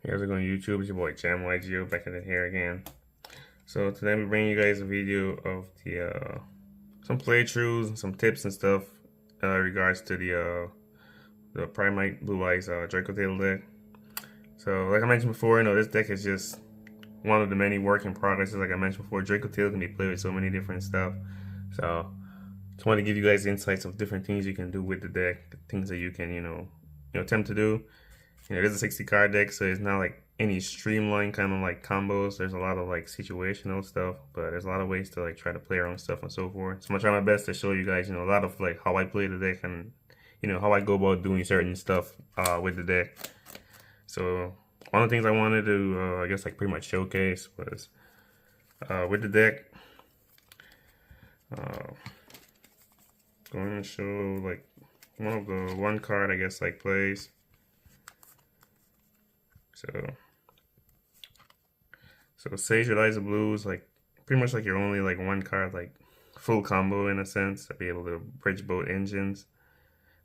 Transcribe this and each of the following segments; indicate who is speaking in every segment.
Speaker 1: Hey, how's it going, YouTube? It's your boy Jam YGO back at it here again. So today we bring you guys a video of the some playthroughs and some tips and stuff regards to the Primite Blue Eyes Draco Tail deck. So like I mentioned before, this deck is just one of the many work in progresses. Like I mentioned before, Draco Tail can be played with so many different stuff. So just want to give you guys insights of different things you can do with the deck, things that you can attempt to do. It is a 60 card deck, so it's not like any streamlined kind of like combos. There's a lot of like situational stuff, but there's a lot of ways to like try to play around stuff and so forth. So I'm gonna try my best to show you guys, a lot of like how I play the deck and how I go about doing certain stuff with the deck. So one of the things I wanted to, I guess, like pretty much showcase was with the deck. Going to show like one of the one card I guess like plays. So Sage Eliza Blue is like pretty much like your only like one card like full combo in a sense to be able to bridge both engines.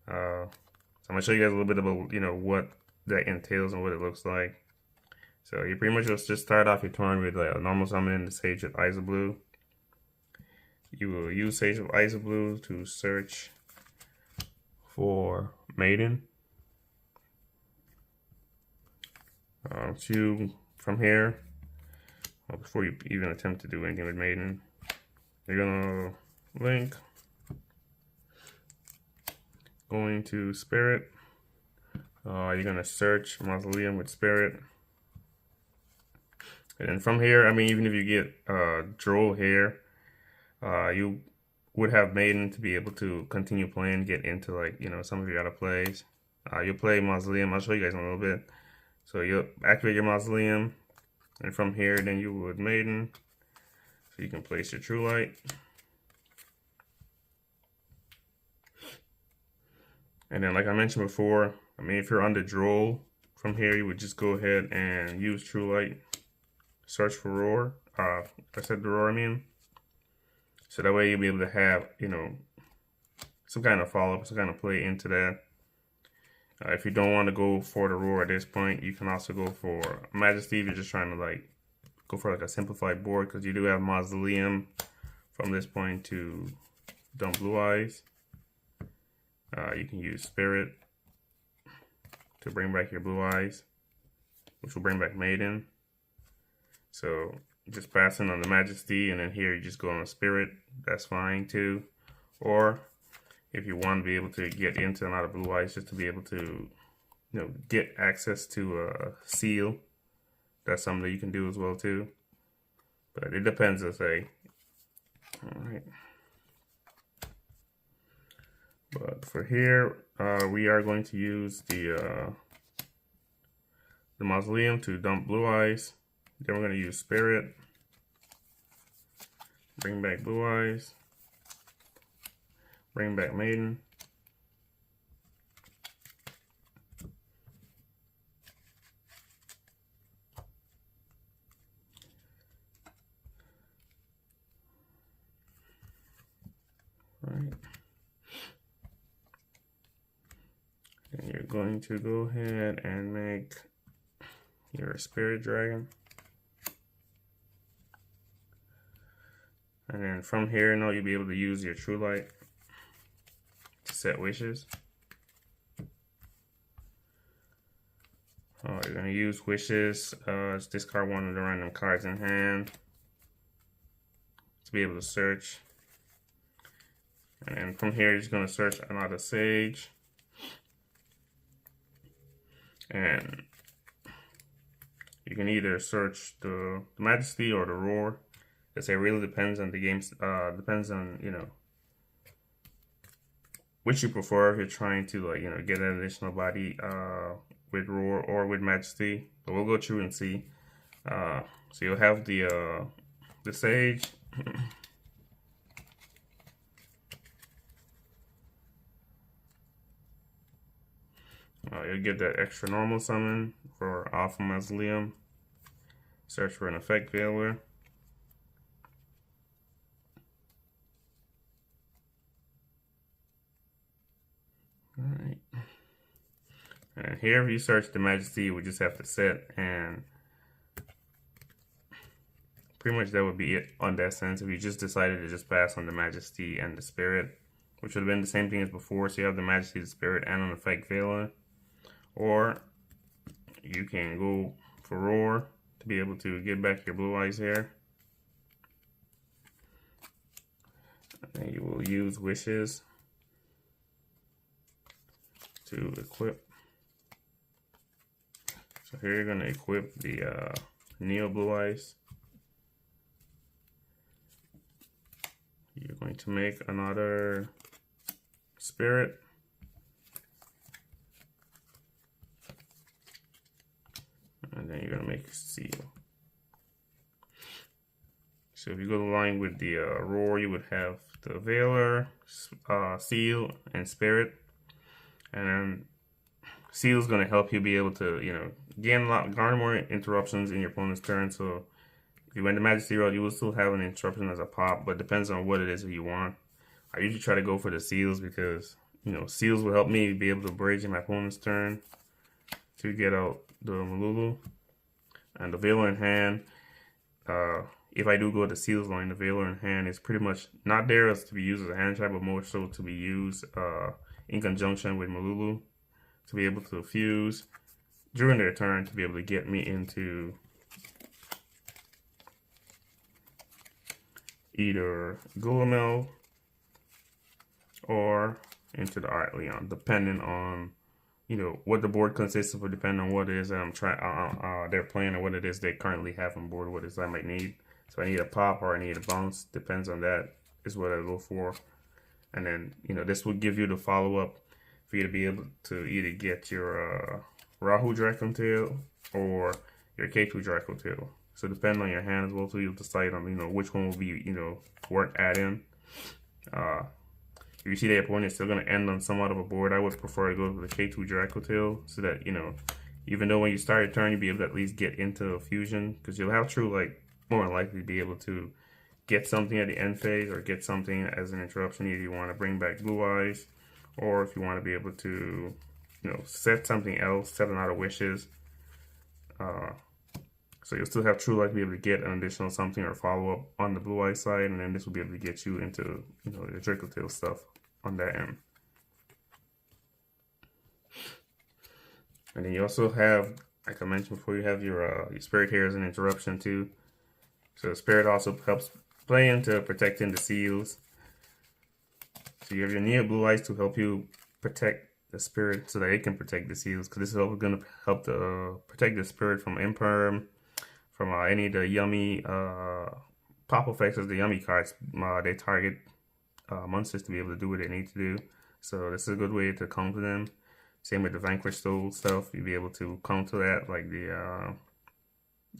Speaker 1: So I'm gonna show you guys a little bit about what that entails and what it looks like. So you pretty much just start off your turn with like a normal summon in the Sage of Eliza Blue. You will use Sage of Eliza Blue to search for Maiden. From here, before you even attempt to do anything with Maiden, you're gonna link, going to Spirit. You're gonna search Mausoleum with Spirit, and then from here, I mean, even if you get Droll here, you would have Maiden to be able to continue playing, get into like some of your other plays. You'll play Mausoleum. I'll show you guys in a little bit. So you'll activate your Mausoleum, and from here, then you would Maiden. So you can place your True Light. And then, like I mentioned before, I mean, if you're on the Droll, from here, you would just go ahead and use True Light. Search for Roar. I said the Roar, I mean. So that way you'll be able to have, some kind of follow-up, some kind of play into that. If you don't want to go for the Roar at this point, you can also go for Majesty if you're just trying to like go for like a simplified board, because you do have Mausoleum from this point to dump Blue Eyes. You can use Spirit to bring back your Blue Eyes, which will bring back Maiden. So just passing on the Majesty, and then here you just go on a Spirit. That's fine too. Or if you want to be able to get into and out of Blue Eyes, just to be able to, get access to a seal, that's something that you can do as well too. But it depends, I say. All right. But for here, we are going to use the Mausoleum to dump Blue Eyes. Then we're going to use Spirit, bring back Blue Eyes, bring back Maiden. Alright. And you're going to go ahead and make your Spirit Dragon. And then from here, now you'll be able to use your True Light to set wishes. You're going to use wishes, discard one of the random cards in hand to be able to search. And then from here, you're just going to search another Sage. And you can either search the Majesty or the Roar. It really depends on the games. Depends on which you prefer. If you're trying to like get an additional body with Roar or with Majesty, but we'll go through and see. So you'll have the Sage. You'll get that extra normal summon for Alpha Mausoleum. Search for an effect failure. Alright. And here, if you search the Majesty, we just have to set, and pretty much that would be it on that sense. If you just decided to just pass on the Majesty and the Spirit, which would have been the same thing as before, so you have the Majesty, the Spirit, and an effect Veiler. Or you can go for Roar to be able to get back your Blue Eyes here. And you will use Wishes to equip. So here you're going to equip the Neo Blue Eyes. You're going to make another Spirit. And then you're going to make a Seal. So if you go along with the Roar, you would have the Veiler, Seal, and Spirit. And then Seal is going to help you be able to, you know, garner more interruptions in your opponent's turn. So if you went the Majesty route, you will still have an interruption as a pop, but it depends on what it is that you want. I usually try to go for the Seals because, you know, Seals will help me be able to bridge in my opponent's turn to get out the Malulu. And the Veiler in hand, if I do go the Seals line, the Veiler in hand is pretty much not there as to be used as a hand trap, but more so to be used in conjunction with Malulu to be able to fuse during their turn to be able to get me into either Gulamel or into the Art Leon, depending on, you know, what the board consists of, depending on what it is that I'm trying they're playing or what it is they currently have on board, what it is I might need. So I need a pop or I need a bounce, depends on that is what I go for. And then, you know, this will give you the follow-up for you to be able to either get your Rahu Draco Tail or your K2 Draco Tail. So depending on your hand as well, so you'll decide on, you know, which one will be, you know, worth adding. If you see the opponent is still going to end on somewhat of a board, I would prefer to go with the K2 Draco Tail so that, you know, even though when you start your turn, you'll be able to at least get into a fusion, because you'll have true, like, more than likely be able to get something at the end phase or get something as an interruption. Either you want to bring back Blue Eyes, or if you want to be able to, you know, set something else, set another Wishes. So you'll still have True Light to be able to get an additional something or follow up on the Blue Eye side, and then this will be able to get you into, you know, your Dracotail stuff on that end. And then you also have, like I mentioned before, you have your Spirit here as an interruption too. So the Spirit also helps play into protecting the Seals. So you have your Neo Blue Eyes to help you protect the Spirit so that it can protect the Seals, because this is also going to help to protect the Spirit from Imperm, from any of the yummy pop effects as the yummy cards. They target monsters to be able to do what they need to do. So this is a good way to counter them. Same with the Vanquish Soul stuff. You'll be able to counter that, like the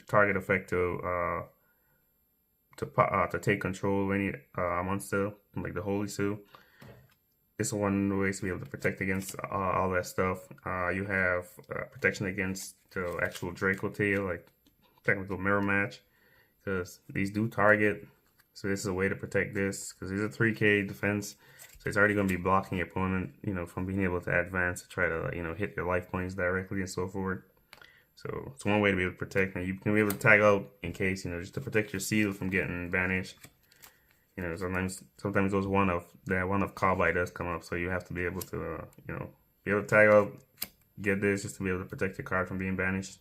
Speaker 1: target effect to take control of any monster, like the Holy Seal. This is one of the ways to be able to protect against all that stuff. You have protection against the actual Draco Tail, like technical mirror match, because these do target. So this is a way to protect this, because these are 3k defense. So it's already going to be blocking your opponent, you know, from being able to advance to try to, you know, hit your life points directly and so forth. So it's one way to be able to protect, and you can be able to tag out in case, you know, just to protect your seal from getting banished. You know, sometimes those one of Carbide does come up, so you have to be able to, you know, be able to tag out, get this just to be able to protect your card from being banished,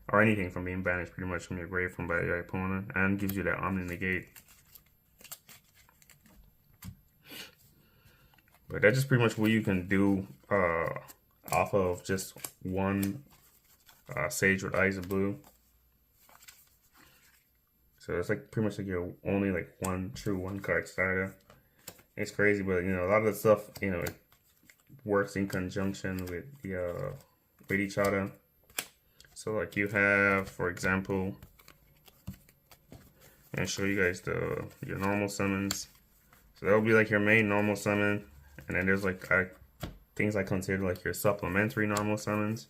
Speaker 1: or anything from being banished, pretty much from your grave from by your opponent, and gives you that Omni Negate. But that's just pretty much what you can do off of just one Sage with Eyes of Blue. So it's like pretty much like your only like one card starter. It's crazy, but you know, a lot of the stuff, you know, it works in conjunction with the with each other. So like you have, for example, I'm gonna show you guys your normal summons. So that'll be like your main normal summon, and then there's like things I consider like your supplementary normal summons.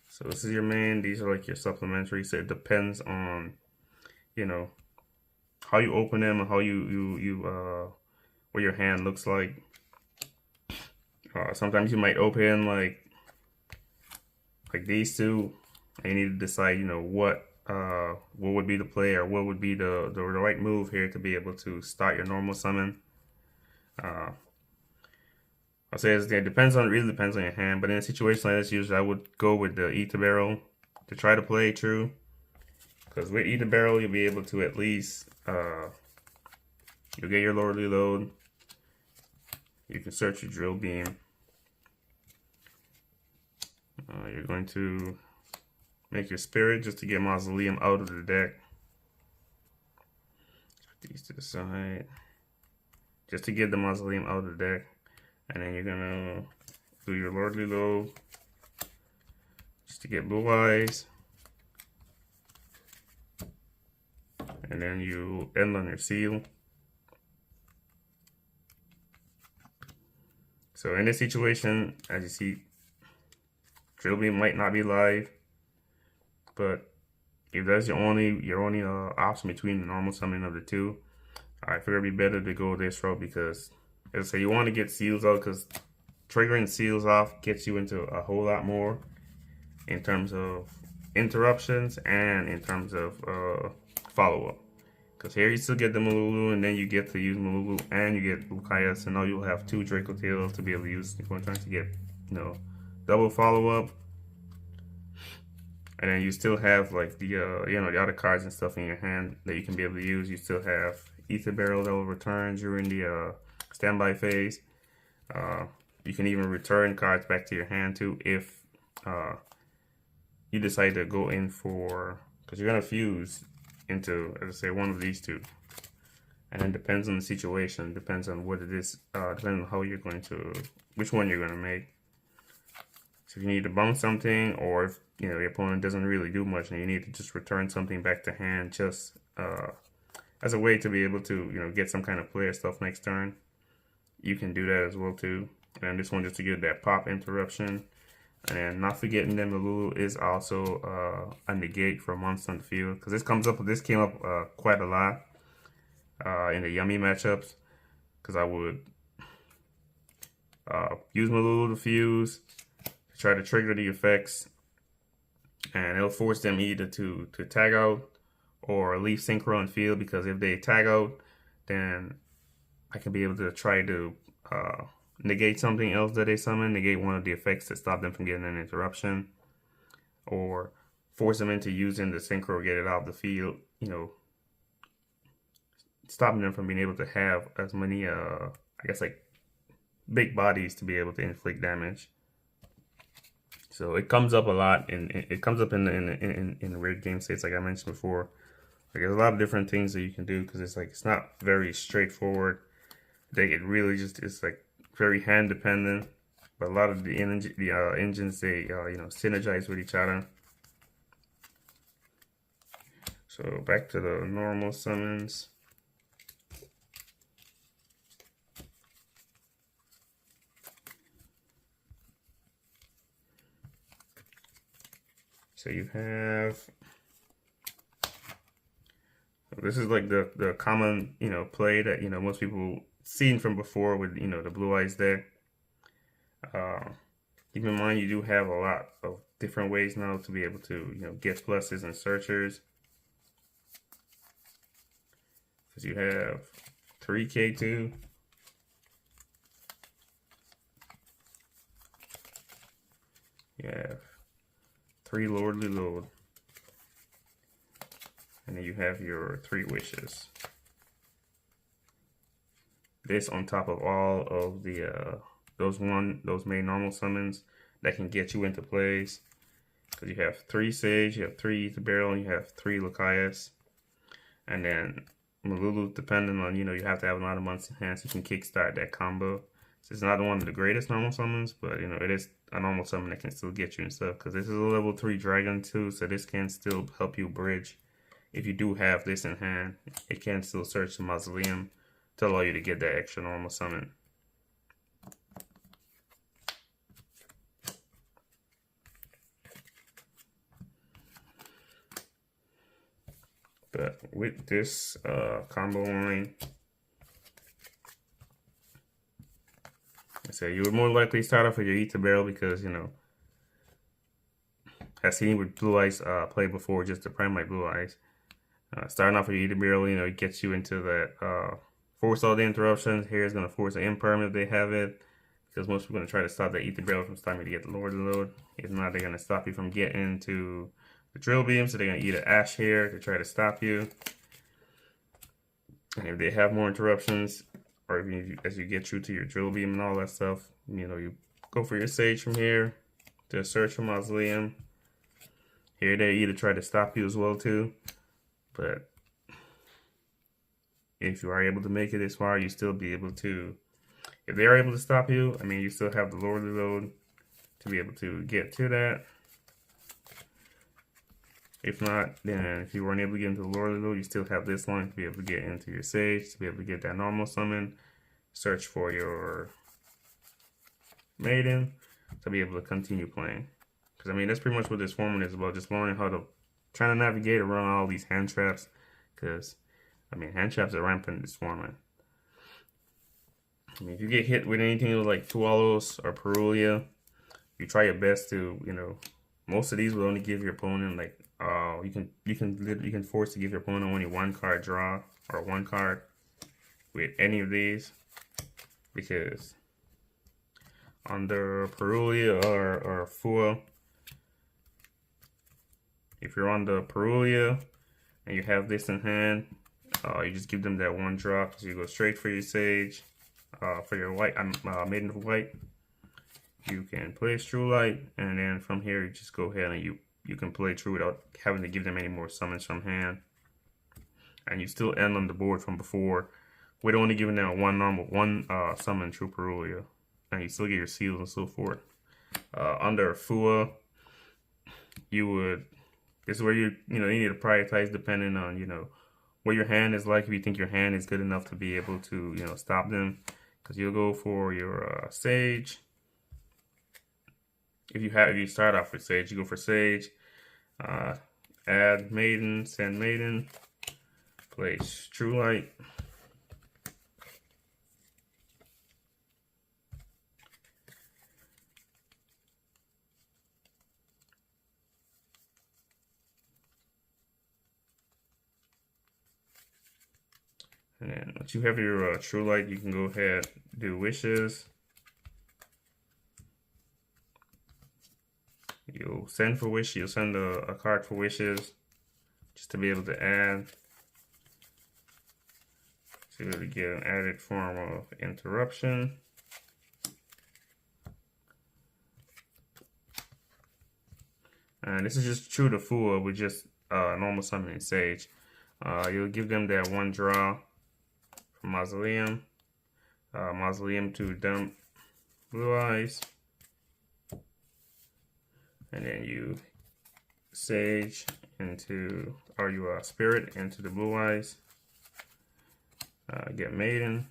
Speaker 1: So this is your main, these are like your supplementary, so it depends on, you know, how you open them and how what your hand looks like. Sometimes you might open like these two, and you need to decide, you know, what would be the play, or what would be the right move here to be able to start your normal summon. I'll say it depends on, really depends on your hand, but in a situation like this, usually I would go with the Ether Barrel to try to play true, because with Ether Barrel you'll be able to at least you'll get your Lordly Load. You can search your Drill Beam. You're going to make your Spirit just to get Mausoleum out of the deck. Put these to the side. Just to get the Mausoleum out of the deck. And then you're going to do your Lordly Load just to get Blue Eyes. And then you end on your Seal. So in this situation, as you see, Drill Beam might not be live, but if that's your only option between the normal summoning of the two, I figure it'd be better to go this route, because as I say, you want to get seals out, because triggering seals off gets you into a whole lot more in terms of interruptions and in terms of follow-up. Because here you still get the Malulu, and then you get to use Malulu, and you get Lukaya, so now you'll have two Draco Tails to be able to use if you're trying to get, you know, double follow-up. And then you still have like the you know, the other cards and stuff in your hand that you can be able to use. You still have Ether Barrel that will return during the standby phase. You can even return cards back to your hand too if you decide to go in for, because you're gonna fuse into, as I say, one of these two. And then depends on the situation, depends on what it is, depending on how you're going to, which one you're gonna make. So if you need to bounce something, or if, you know, the opponent doesn't really do much and you need to just return something back to hand, just as a way to be able to, you know, get some kind of player stuff next turn, you can do that as well too. And this one just to get that pop interruption. And not forgetting that Malulu is also a negate for monster on the field, because this came up quite a lot in the Yummy matchups, because I would use Malulu to fuse, try to trigger the effects, and it'll force them either to tag out or leave synchro on field, because if they tag out, then I can be able to try to negate something else that they summon, negate one of the effects to stop them from getting an interruption, or force them into using the synchro, get it out of the field, you know, stopping them from being able to have as many I guess like big bodies to be able to inflict damage. So it comes up a lot, and it comes up in weird game states, like I mentioned before. Like, there's a lot of different things that you can do, because it's not very straightforward. It really just is like very hand dependent. But a lot of the engines, they you know, synergize with each other. So back to the normal summons. So you have, this is like the common, you know, play that, you know, most people seen from before with, you know, the Blue Eyes deck. Keep in mind, you do have a lot of different ways now to be able to, you know, get pluses and searchers. Because you have 3K2. You have 3 Lordly Load. And then you have your 3 Wishes. This on top of all of the those main normal summons that can get you into plays. Because you have 3 Sage, you have 3 Ether Barrel, and you have 3 Lucaeus. And then Malulu, depending on, you know, you have to have a lot of months in hand so you can kickstart that combo. So it's not one of the greatest normal summons, but, you know, it is a normal summon that can still get you and stuff. Because this is a level 3 dragon too, so this can still help you bridge. If you do have this in hand, it can still search the Mausoleum to allow you to get that extra normal summon. But with this combo line, I say you would more likely start off with your Ether Barrel because, you know, I've seen with Blue Eyes play before, just the Primite Blue Eyes. Starting off with your Ether Barrel, you know, it gets you into that force all the interruptions. Here is going to force an imperm if they have it, because most people are going to try to stop that Ether Barrel from stopping you to get the lower load. If not, they're going to stop you from getting to the drill beam, so they're going to eat an Ash here to try to stop you. And if they have more interruptions, or if you, as you get through to your drill beam and all that stuff, you know, you go for your Sage from here to search for Mausoleum. Here they either try to stop you as well too, but if you are able to make it this far, you still be able to, if they are able to stop you, I mean, you still have the lower load to be able to get to that. If not, then if you weren't able to get into the lower load, you still have this line to be able to get into your Sage, to be able to get that normal summon, search for your Maiden, to be able to continue playing. Because, I mean, that's pretty much what this format is about, just learning how to, trying to navigate around all these hand traps, because, I mean, hand traps are rampant in this format. I mean, if you get hit with anything like Tualos or Perulia, you try your best to, you know, most of these will only give your opponent like, you can force to give your opponent only one card draw or one card with any of these, because under Perulia or Fua, if you're on the Perulia and you have this in hand, you just give them that one draw, because you go straight for your Sage. For your white, Maiden of White, you can play True Light, and then from here you just go ahead and you can play True without having to give them any more summons from hand, and you still end on the board from before with only giving them one summon True Perulia, and you still get your seals and so forth. Under Fua, you would, this is where you need to prioritize depending on, you know, what your hand is like. If you think your hand is good enough to be able to, you know, stop them, because you'll go for your Sage. If you start off with Sage, you go for Sage, add Maiden, send Maiden, place True Light, and then once you have your True Light, you can go ahead, do Wishes. You'll send for Wish. You'll send a card for Wishes, just to be able to add, to really get an added form of interruption. And this is just true to Fua with just normal summoning Sage. You'll give them that one draw from Mausoleum. Mausoleum to dump Blue Eyes. And then you Sage into, or you Spirit into the Blue Eyes. Get Maiden.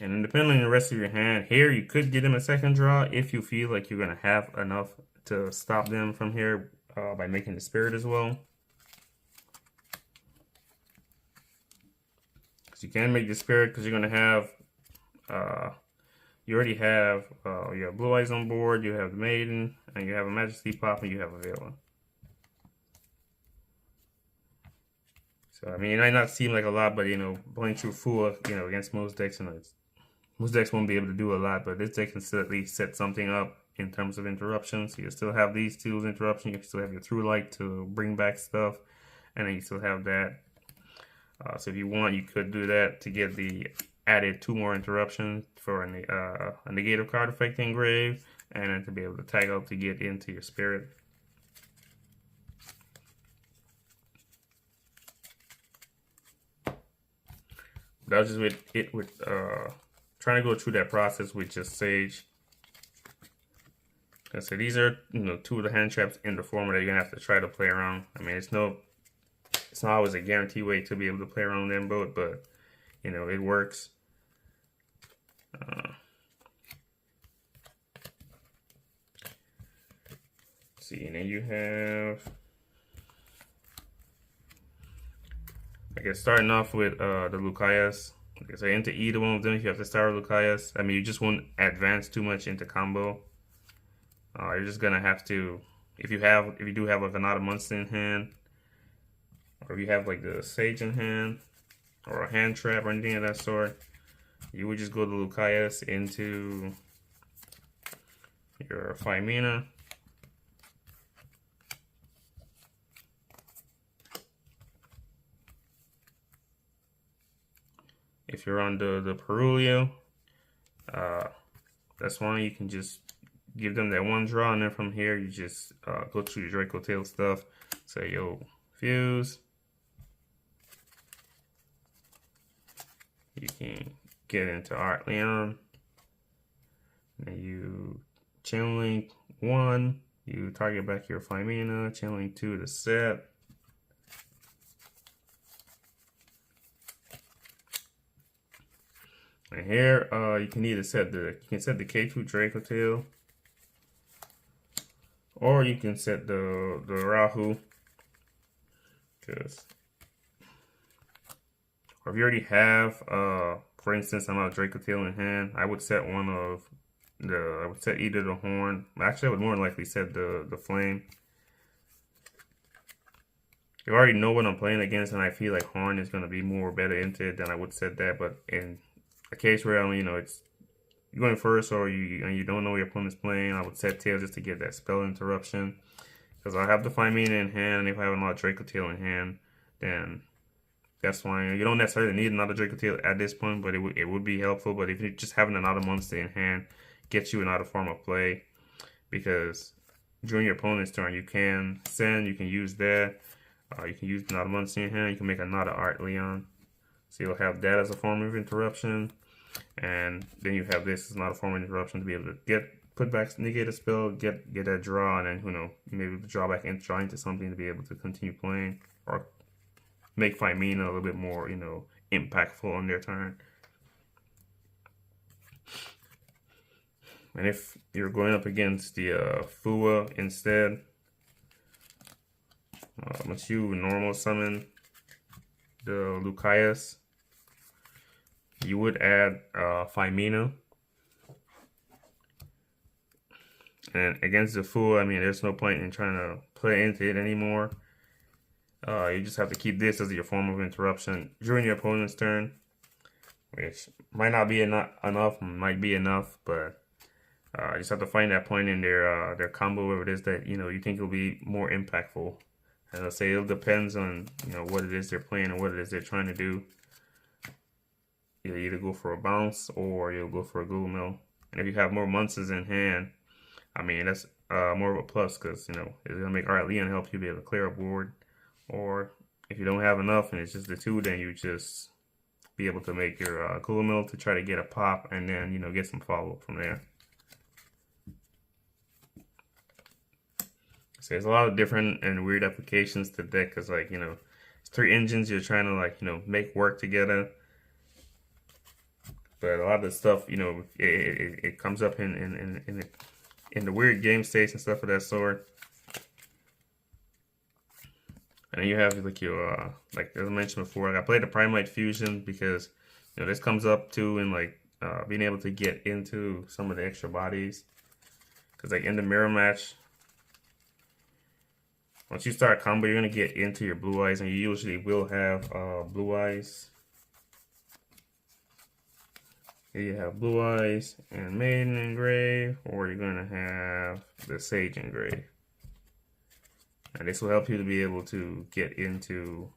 Speaker 1: And then depending on the rest of your hand, here you could get them a second draw if you feel like you're going to have enough to stop them from here by making the Spirit as well. Because you can make the Spirit, because you're going to have, you already have, you have Blue Eyes on board, you have the Maiden, and you have a Majesty Pop, and you have a Vela. So, I mean, it might not seem like a lot, but, you know, playing through Fua, you know, against most decks, and most decks won't be able to do a lot, but this deck can still at least set something up in terms of interruptions. So you still have these two interruptions, you still have your True Light to bring back stuff, and then you still have that. So if you want, you could do that to get the added 2 more interruptions for a negative card effect engraved, and then to be able to tag out to get into your Spirit. That was just with trying to go through that process with just Sage. And so these are, you know, 2 of the hand traps in the format that you're gonna have to try to play around. I mean, it's not always a guaranteed way to be able to play around them both, but you know, it works. see, and then you have, I guess, starting off with the Lucaeus. Like I say, into either one of them, if you have to start with Lucaeus, I mean, you just won't advance too much into combo. You're just gonna have to, if you do have like another monster in hand, or if you have like the Sage in hand, or a hand trap or anything of that sort, you would just go to Lucaeus into your 5 mana. If you're on the Perulio, that's fine. You can just give them that one draw, and then from here you just go through your Draco Tail stuff. Say, yo, fuse. You can get into Art Leon. And you chain link 1. You target back your 5 mana. Chain link 2 to set. And here, you can either set the K2 Draco Tail, or you can set the Rahu, because, or if you already have, for instance, another Draco Tail in hand, I would set I would set either the Horn. Actually, I would more likely set the Flame. You already know what I'm playing against, and I feel like Horn is going to be more better into it, then I would set that. But in a case where, you know, it's you're going first, or you don't know what your opponent's playing, I would set Tail just to get that spell interruption. Because I have the 5 mana in hand, and if I have another Draco Tail in hand, then that's fine. You don't necessarily need another Draco Tail at this point, but it would be helpful. But if you're just having another monster in hand, gets you another form of play, because during your opponent's turn, you can send, you can use that, you can use another monster in hand, you can make another Art Leon. So you'll have that as a form of interruption, and then you have this as another form of interruption to be able to put back, negate a spell, get that draw, and then, you know, maybe draw back and draw into something to be able to continue playing, or make 5 mana a little bit more, you know, impactful on their turn. And if you're going up against the Fua instead, once you normal summon the Lucaeus, you would add 5 mana. And against the Fua, I mean, there's no point in trying to play into it anymore. You just have to keep this as your form of interruption during your opponent's turn, which might not be enough, might be enough, but you just have to find that point in their combo, whatever it is that, you know, you think will be more impactful. As I say, it depends on, you know, what it is they're playing and what it is they're trying to do. You'll either go for a bounce or you'll go for a Google Mill. And if you have more monsters in hand, I mean, that's more of a plus, because, you know, it's gonna make Art Leon help you be able to clear a board. Or if you don't have enough and it's just the 2, then you just be able to make your Google Mill to try to get a pop, and then, you know, get some follow up from there. So there's a lot of different and weird applications to the deck, because, like, you know, it's 3 engines you're trying to, like, you know, make work together. But a lot of the stuff, you know, it comes up in the weird game states and stuff of that sort. And then you have, like, your like as I mentioned before, I played the Primite Fusion because, you know, this comes up too, and like being able to get into some of the extra bodies, because like in the mirror match, once you start a combo, you're gonna get into your blue eyes, and you usually will have blue eyes. Here you have blue eyes and Maiden Engrave, or you're gonna have the Sage Engrave. And this will help you to be able to get into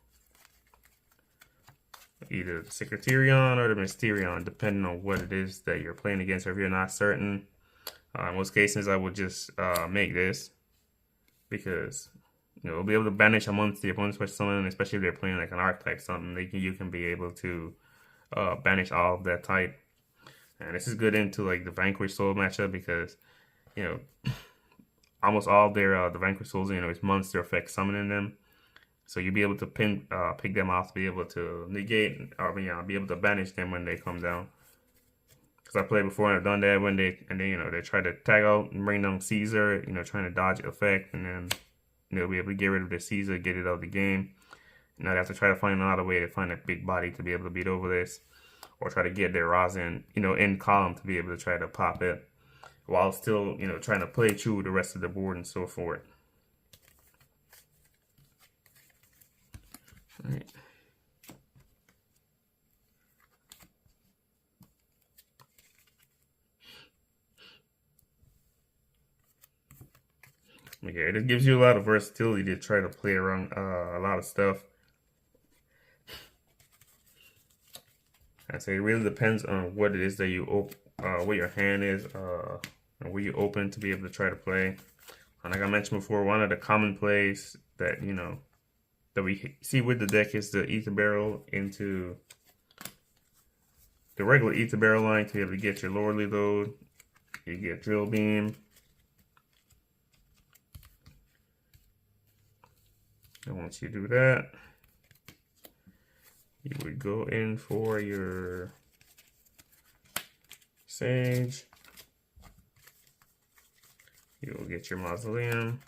Speaker 1: either the Secretarion or the Mysterion, depending on what it is that you're playing against. Or if you're not certain, in most cases I would just make this, because, you know, it'll be able to banish amongst the opponent's special summon, especially if they're playing like an archetype something. You can be able to banish all of that type. And this is good into like the Vanquish Soul matchup, because, you know, almost all their the Vanquish Souls, you know, it's monster effect summoning them. So you'll be able to pick them off to be able to negate, or be able to banish them when they come down. Because I played before and I've done that when they try to tag out and bring down Caesar, trying to dodge effect, and then be able to get rid of the Caesar, get it out of the game. They have to try to find another way to find a big body to be able to beat over this, or try to get their rosin, in column to be able to try to pop it, while still, trying to play through the rest of the board and so forth. All right. Okay, it gives you a lot of versatility to try to play around a lot of stuff. I say it really depends on what it is that you what your hand is, and where you open to be able to try to play. And like I mentioned before, one of the common plays that that we see with the deck is the ether barrel into the regular ether barrel line to be able to get your lordly load. You get drill beam. And once you do that, you would go in for your Sage. You will get your Mausoleum.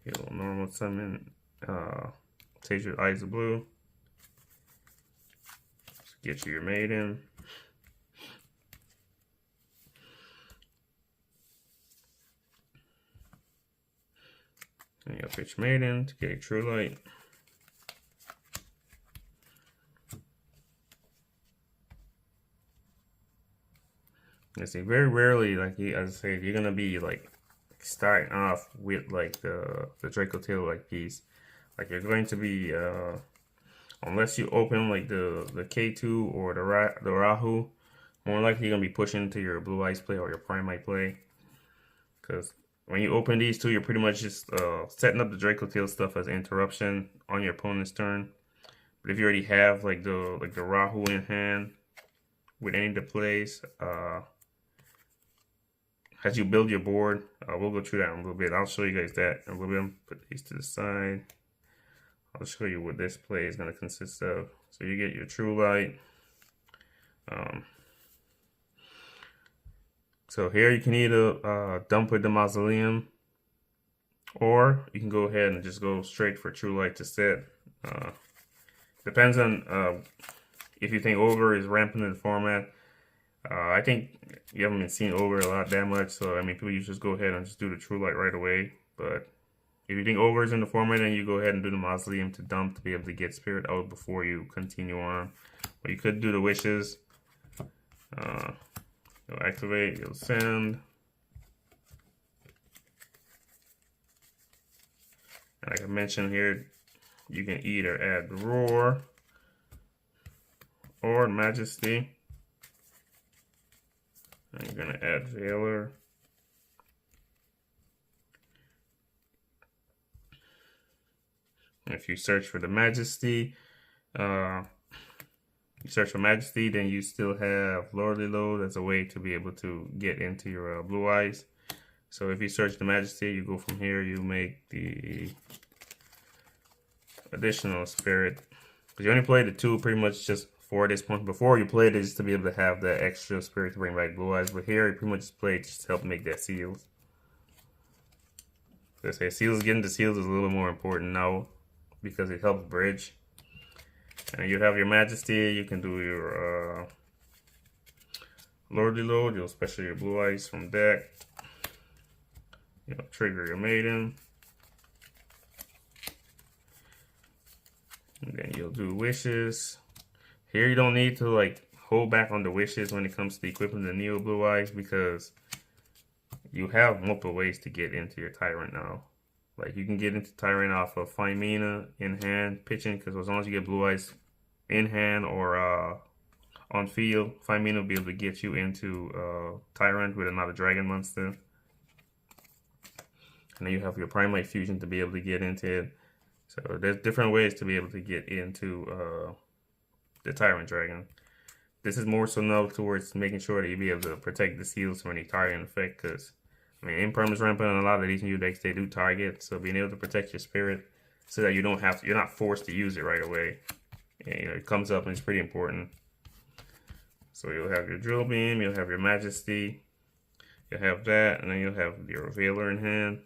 Speaker 1: You'll normal summon Sage with Eyes of Blue. Get you your Maiden. And you'll pitch Maiden to get a True Light. I see, very rarely, like as I said, you're gonna be like starting off with like the Draco Tail like piece. Like you're going to be unless you open like the K2 or the Rahu, more likely you're gonna be pushing into your Blue Eyes play or your Primite play. Because when you open these two, you're pretty much just setting up the Draco Tail stuff as interruption on your opponent's turn. But if you already have like the Rahu in hand with any of the plays, as you build your board, we'll go through that in a little bit. I'll show you guys that in a little bit. Put these to the side. I'll show you what this play is going to consist of. So you get your True Light. So here you can either dump with the Mausoleum, or you can go ahead and just go straight for True Light to set. Depends on if you think Ogre is rampant in the format. I think you haven't been seeing Ogre a lot that much, so I mean, people usually just go ahead and just do the True Light right away. But if you think Ogre is in the format, then you go ahead and do the Mausoleum to dump to be able to get Spirit out before you continue on. But you could do the Wishes. You'll activate, you'll send. And like I mentioned here, you can either add Roar or Majesty. And you're going to add Veiler. And if you search for the Majesty, then you still have Lordly Load as a way to be able to get into your Blue Eyes. So if you search the Majesty, you go from here, you make the additional Spirit. Because you only play the two pretty much just for this point. Before you played it just to be able to have that extra Spirit to bring back Blue Eyes. But here you pretty much just play just to help make that Seals. So I say Seals, getting the Seals is a little more important now because it helps bridge. And you have your Majesty, you can do your Lordly Load, you'll special your Blue Eyes from deck. You'll trigger your Maiden. And then you'll do Wishes. Here you don't need to like hold back on the Wishes when it comes to equipping the Neo Blue Eyes, because you have multiple ways to get into your Tyrant now. Like you can get into Tyrant off of Fine Mina in hand pitching, because as long as you get Blue Eyes in hand or on field, Fine Mina will be able to get you into Tyrant with another Dragon Monster. And then you have your Primite Fusion to be able to get into it. So there's different ways to be able to get into the Tyrant Dragon. This is more so now towards making sure that you be able to protect the seals from any target effect, because I mean, Impermanence Rampant and a lot of these new decks, they do target, so being able to protect your Spirit so that you don't have to, you're not forced to use it right away. And, you know, it comes up and it's pretty important. So you'll have your drill beam, you'll have your majesty, you'll have that, and then you'll have your veiler in hand.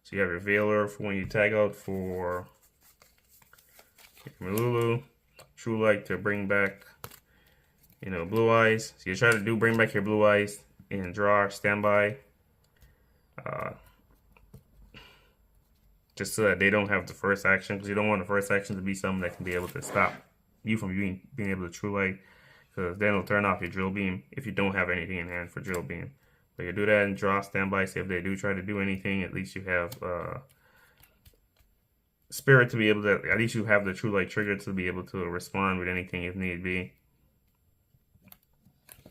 Speaker 1: So you have your veiler for when you tag out for Malulu, True Light to bring back, you know, Blue Eyes. So you try to bring back your Blue Eyes in draw, standby. Just so that they don't have the first action, because you don't want the first action to be something that can be able to stop you from being able to True Light, because then it'll turn off your drill beam if you don't have anything in hand for drill beam. But you do that and draw standby, so if they do try to do anything, at least you have spirit to be able to, at least you have the True Light trigger to be able to respond with anything if need be.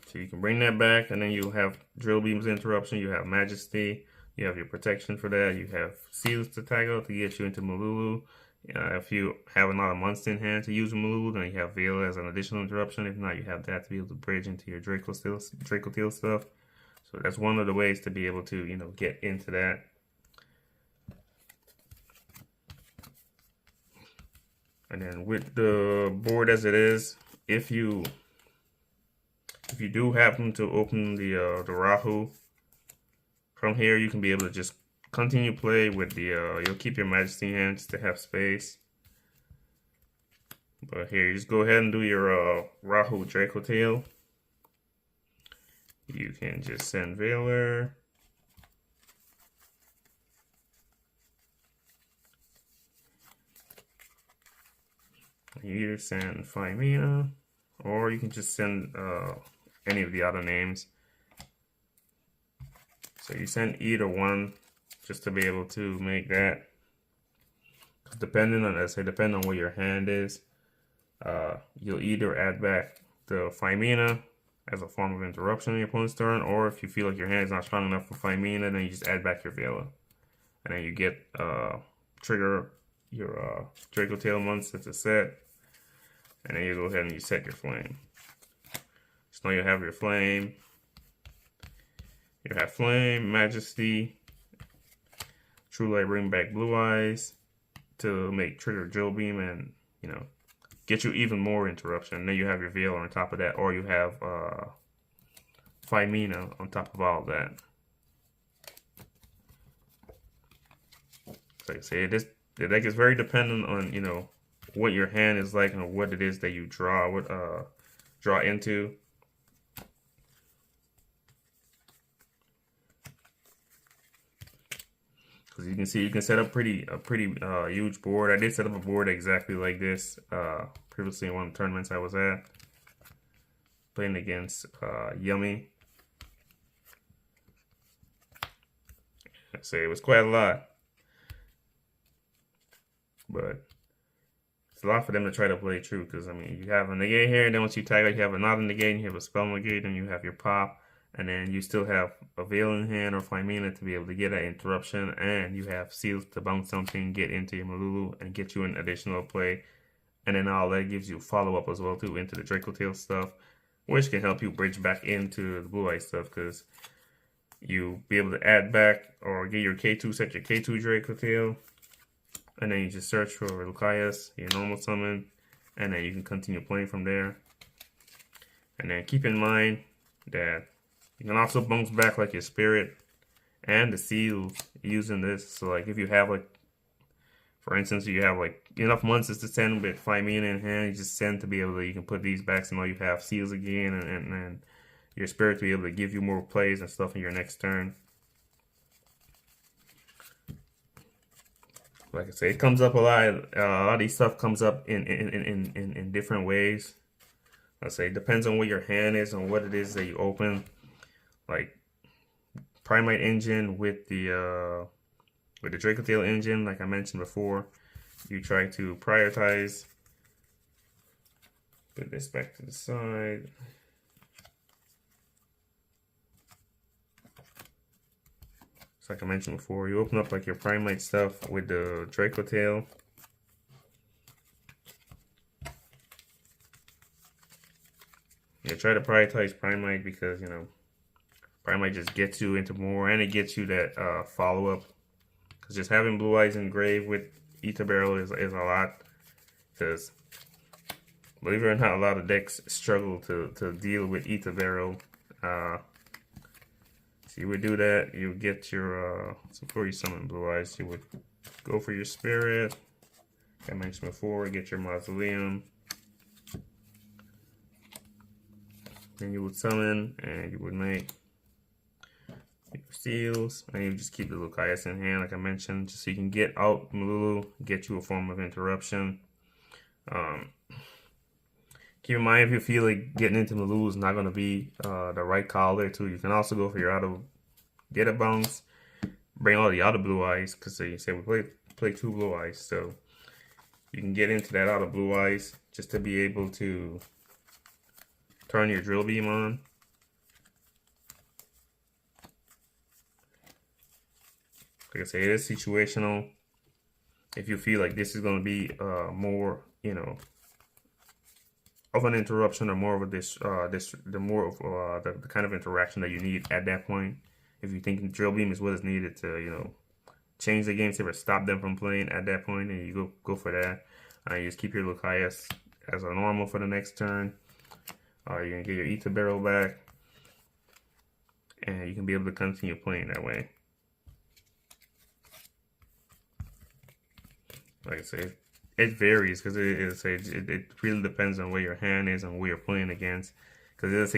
Speaker 1: So you can bring that back, and then you'll have drill beams interruption, you have majesty, you have your protection for that, you have seals to tag out to get you into Malulu. If you have a lot of months in hand to use Malulu, then you have Veil as an additional interruption. If not, you have that to be able to bridge into your Dracotail stuff. So that's one of the ways to be able to, you know, get into that. And then with the board as it is, if you do happen to open the Rahu from here, you can be able to just continue play with the you'll keep your majesty in hand just to have space. But here, you just go ahead and do your Rahu Dracotail. You can just send Veiler. You either send Phimina, or you can just send any of the other names. So you send either one just to be able to make that. Depending on, let's say, depending on where your hand is, you'll either add back the Phimina as a form of interruption in your opponent's turn, or if you feel like your hand is not strong enough for Phimina, then you just add back your Veiler. And then you get trigger your Draco Tail once it's a set, and then you go ahead and you set your flame. So now you have your flame. You have flame, majesty, True Light, bring back Blue Eyes to make trigger drill beam and, you know, get you even more interruption. And then you have your Veil on top of that, or you have Phimina on top of all of that. So like I say, the deck is very dependent on, you know, what your hand is like and what it is that you draw into. Because you can see, you can set up a pretty huge board. I did set up a board exactly like this previously in one of the tournaments I was at, playing against Yummy. I'd say it was quite a lot, but it's a lot for them to try to play true. Because I mean, you have a negate here, and then once you tag out, you have another negate, you have a spell negate, and you have your pop. And then you still have a Veil in hand or Phimina to be able to get that interruption. And you have seals to bounce something, get into your Malulu, and get you an additional play. And then all that gives you follow-up as well, too, into the Dracotail stuff, which can help you bridge back into the Blue Eye stuff, because you be able to add back or get your K2, set your K2 Dracotail. And then you just search for Lucaeus, your normal summon. And then you can continue playing from there. And then keep in mind that you can also bounce back like your spirit and the seals using this. So like if you have like, for instance, you have like enough monsters to send with Phimina in hand, you just send to be able to, you can put these back, so now you have seals again, and your spirit to be able to give you more plays and stuff in your next turn. Like I say, it comes up a lot. A lot of these stuff comes up in different ways. Let's say it depends on what your hand is and what it is that you open. Like Primite engine with the Dracotail engine, like I mentioned before, you try to prioritize. Put this back to the side. So like I mentioned before, you open up like your Primite stuff with the Dracotail. You try to prioritize Primite because, you know, Primite just gets you into more, and it gets you that follow-up. Because just having Blue Eyes engraved with Ether Barrel is a lot. Because Believe it or not, a lot of decks struggle to deal with Ether Barrel. So you would do that, you would get your, so before you summon Blue Eyes, you would go for your Spirit. Like I mentioned before, get your Mausoleum. Then you would summon, and you would make your seals, and you just keep the Lucaris in hand, like I mentioned, just so you can get out Malulu, get you a form of interruption. Keep in mind, if you feel like getting into Malulu is not going to be the right call there too, you can also go for your auto get a bounce, bring all the other Blue Eyes, because you say we play 2 Blue Eyes, so you can get into that auto Blue Eyes just to be able to turn your Drill Beam on. Like I say, it is situational. If you feel like this is going to be more, you know, of an interruption or more of a the kind of interaction that you need at that point. If you think Drill Beam is what is needed to, you know, change the game state or stop them from playing at that point, and you go for that. You just keep your Lucaris as a normal for the next turn. You're gonna get your Ether Barrel back, and you can be able to continue playing that way. Like I say, it varies because it really depends on where your hand is and where you're playing against. Because it is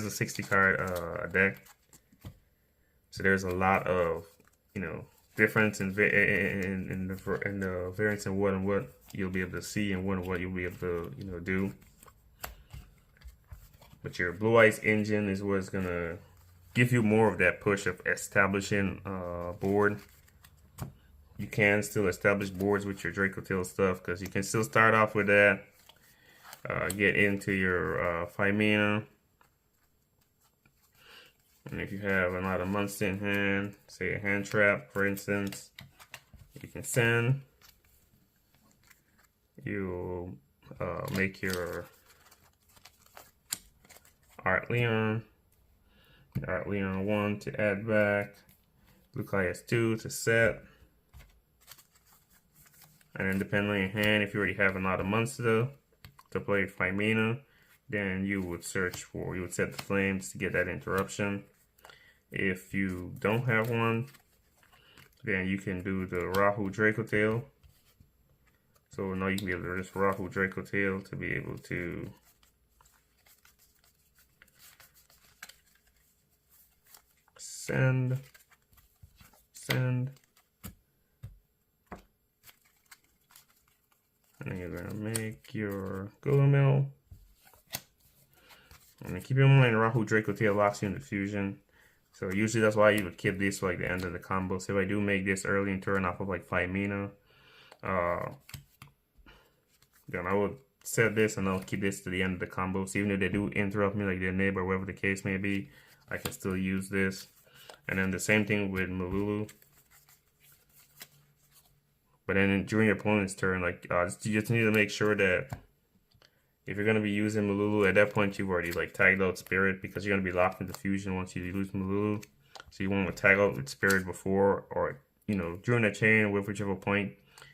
Speaker 1: a 60 card deck, so there's a lot of, you know, difference in the variance in what you'll be able to see and what you'll be able to, you know, do. But your Blue Eyes engine is what's gonna give you more of that push of establishing board. You can still establish boards with your Draco Tail stuff, because you can still start off with that. Get into your 5 mana. And if you have another monster in hand, say a hand trap, for instance, you can send. You make your Art Leon 1 to add back, Lucaris 2 to set. And then depending on your hand, if you already have another monster to play 5 mana, then you would set the flames to get that interruption. If you don't have one, then you can do the Rahu Draco Tail. So now you can be able to just Rahu Draco Tail to be able to send. And then you're gonna make your Golem. And keep in mind, Rahu Draco Tail locks you into fusion. So usually that's why you would keep this for like the end of the combo. So if I do make this early in turn off of like 5 mana, then I would set this and I'll keep this to the end of the combo. So even if they do interrupt me, like their neighbor, whatever the case may be, I can still use this. And then the same thing with Malulu. But then during your opponent's turn, like you just need to make sure that if you're gonna be using Malulu, at that point you've already like tagged out Spirit, because you're gonna be locked into fusion once you lose Malulu. So you want to tag out with Spirit before, or you know, during the chain with whichever point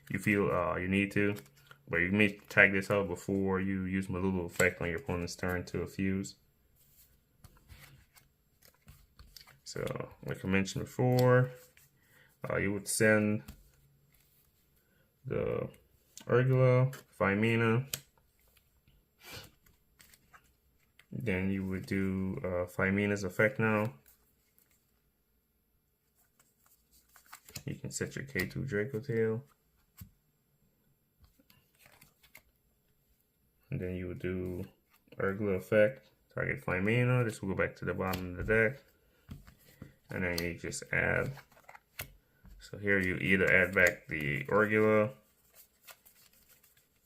Speaker 1: you feel you need to. But you may tag this out before you use Malulu effect on your opponent's turn to fuse. So like I mentioned before, you would send the Urgula, 5 mana. Then you would do 5 mana's effect now. You can set your K2 Draco Tail. And then you would do Urgula effect, target 5 mana. This will go back to the bottom of the deck. And then you just add. So here you either add back the Urgula,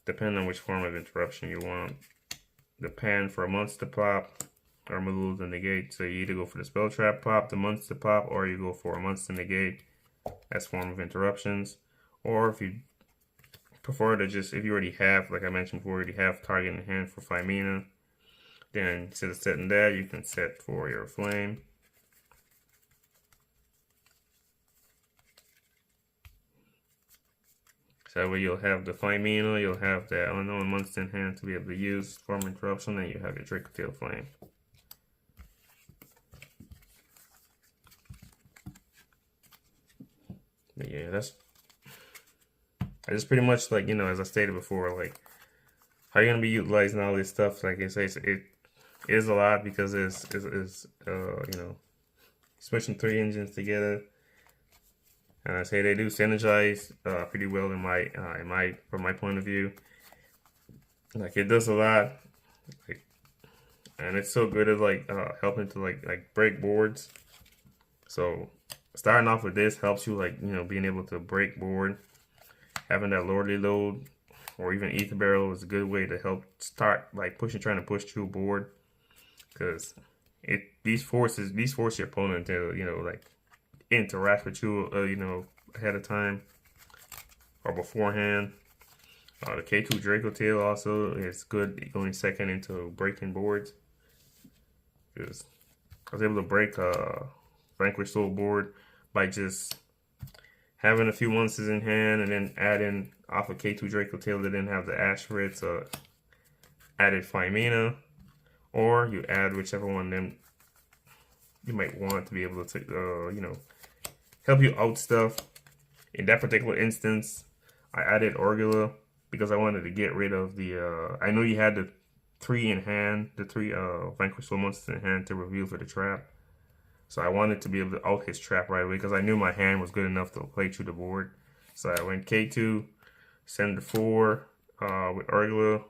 Speaker 1: depending on which form of interruption you want. The pan for a monster pop, or Malulu to negate. So you either go for the spell trap pop, the monster pop, or you go for a monster negate as form of interruptions. Or if you prefer to just, if you already have, like I mentioned before, you already have target in hand for 5 mana, then instead of setting that, you can set for your flame. So that way you'll have the Flame, you'll have that unknown monster in hand to be able to use Form Interruption, and you have your Dracotail Flame. But yeah, that's pretty much like, you know, as I stated before, like how you're gonna be utilizing all this stuff. Like I say, it is a lot because it's you know, switching 3 engines together. And I say they do synergize pretty well in from my point of view. Like it does a lot, like, and it's so good at like helping to like break boards. So starting off with this helps you, like, you know, being able to break board. Having that lordly load or even ether barrel is a good way to help start like trying to push through a board, because these force your opponent to, you know, like interact with you, you know, ahead of time or beforehand. The K2 Draco Tail also is good going second into breaking boards, because I was able to break Vanquish Soul board by just having a few monsters in hand and then adding off of K2 Draco Tail that didn't have the Ash for it, so added Flame, or you add whichever one then you might want to be able to you know, help you out stuff. In that particular instance, I added Orgula because I wanted to get rid of the I know you had the 3 in hand, the 3 Vanquish Soul monsters in hand to reveal for the trap. So I wanted to be able to out his trap right away because I knew my hand was good enough to play through the board. So I went K2, send the 4 with Orgula.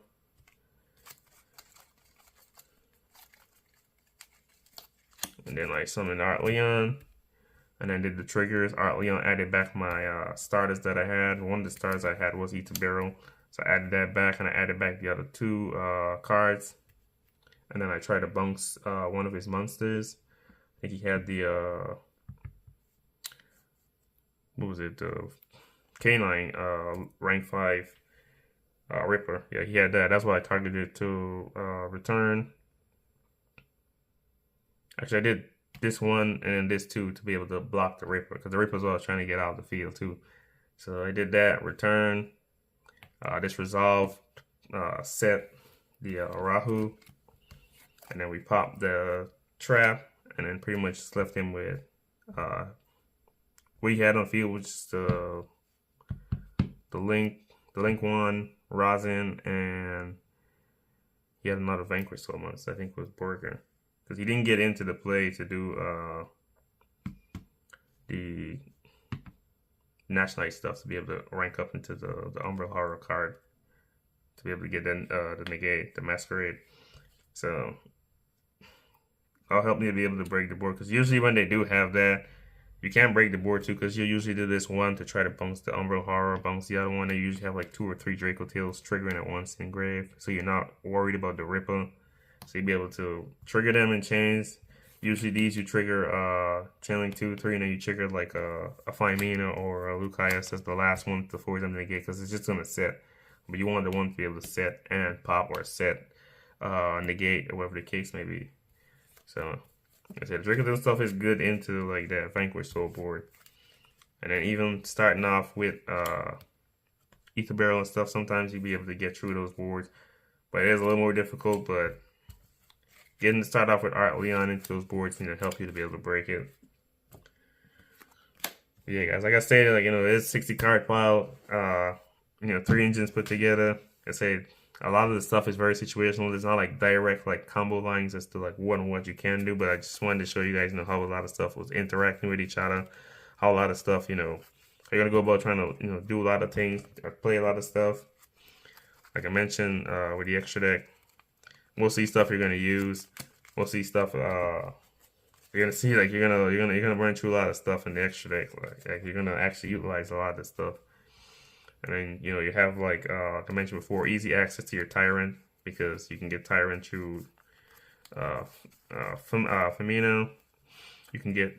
Speaker 1: And then I summoned Art Leon. And then did the triggers. Art Leon added back my starters that I had. One of the starters I had was Ether Barrel. So I added that back, and I added back the other 2 cards. And then I tried to bounce one of his monsters. I think he had the what was it? The Canine rank 5 Ripper. Yeah, he had that. That's why I targeted to return. Actually, I did this one and then this 2 to be able to block the Ripper, because the Ripper's always trying to get out of the field too. So I did that. Return. This resolve. Set the Rahu, and then we popped the trap. And then pretty much just left him with what he had on the field, which is the Link 1, Rosin, and he had another Vanquish Soul monster, I think it was Burger. Because he didn't get into the play to do the Nash Knight stuff to be able to rank up into the Umbral Horror card to be able to get the negate, the Masquerade. So that'll help me to be able to break the board, because usually when they do have that, you can't break the board too, because you usually do this one to try to bounce the Umbral Horror, bounce the other one. They usually have like 2 or 3 Draco Tails triggering at once in grave, so you're not worried about the Ripper. So you'll be able to trigger them in chains. Usually these you trigger channeling 2, 3, and then you trigger like a Flymina or a Lucaeus as the last one to force them to negate, because it's just gonna set. But you want the one to be able to set and pop, or set, negate, or whatever the case may be. So, like I said, Dracotail stuff is good into like that Vanquish Soul board. And then even starting off with Ether Barrel and stuff, sometimes you'll be able to get through those boards. But it is a little more difficult, but getting to start off with Art Leon into those boards, you know, help you to be able to break it. But yeah, guys, like I stated, like, you know, it's 60 card pile, you know, 3 engines put together. Like I said, a lot of the stuff is very situational. There's not like direct like combo lines as to like what and what you can do, but I just wanted to show you guys, you know, how a lot of stuff was interacting with each other, how a lot of stuff, you know, you're gonna go about trying to, you know, do a lot of things, play a lot of stuff. Like I mentioned with the extra deck, most of these stuff you're gonna use. Most of these stuff you're gonna see, like you're gonna run through a lot of stuff in the extra deck. Like you're gonna actually utilize a lot of this stuff. And then, you know, you have, like I mentioned before, easy access to your Tyrant, because you can get Tyrant through Femino. You can get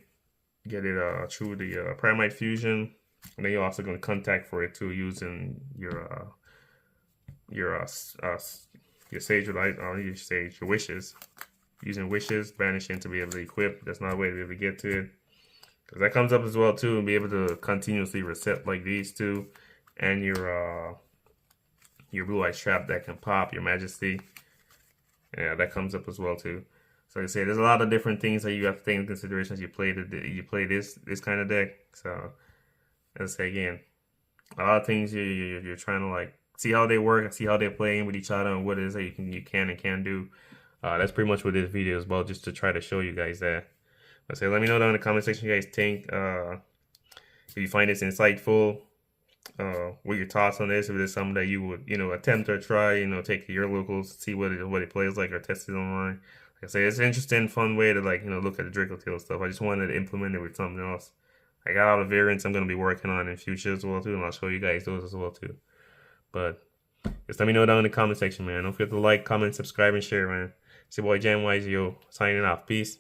Speaker 1: it through the Primite Fusion, and then you're also going to contact for it too using your Sage Light, or your Sage, your Wishes. Using Wishes, Banishing to be able to equip. That's not a way to be able to get to it, because that comes up as well too, and be able to continuously reset like these two. and your blue eye trap that can pop, your Majesty. Yeah, that comes up as well too. So like I say, there's a lot of different things that you have to take into consideration as you play this kind of deck. So as I say again, a lot of things you're trying to like see how they work and see how they're playing with each other and what it is that you can and can't do. That's pretty much what this video is about, just to try to show you guys that. Let's say, let me know down in the comment section what you guys think. If you find this insightful, what your thoughts on this, if there's something that you would, attempt or try, take to your locals, see what it plays like or test it online. Like I say, it's an interesting, fun way to like, look at the Draco Tail stuff. I just wanted to implement it with something else. I got all the variants I'm going to be working on in future as well too, and I'll show you guys those as well too. But just let me know down in the comment section, man. Don't forget to like, comment, subscribe, and share, man. It's your boy Jam Wise, yo, signing off. Peace.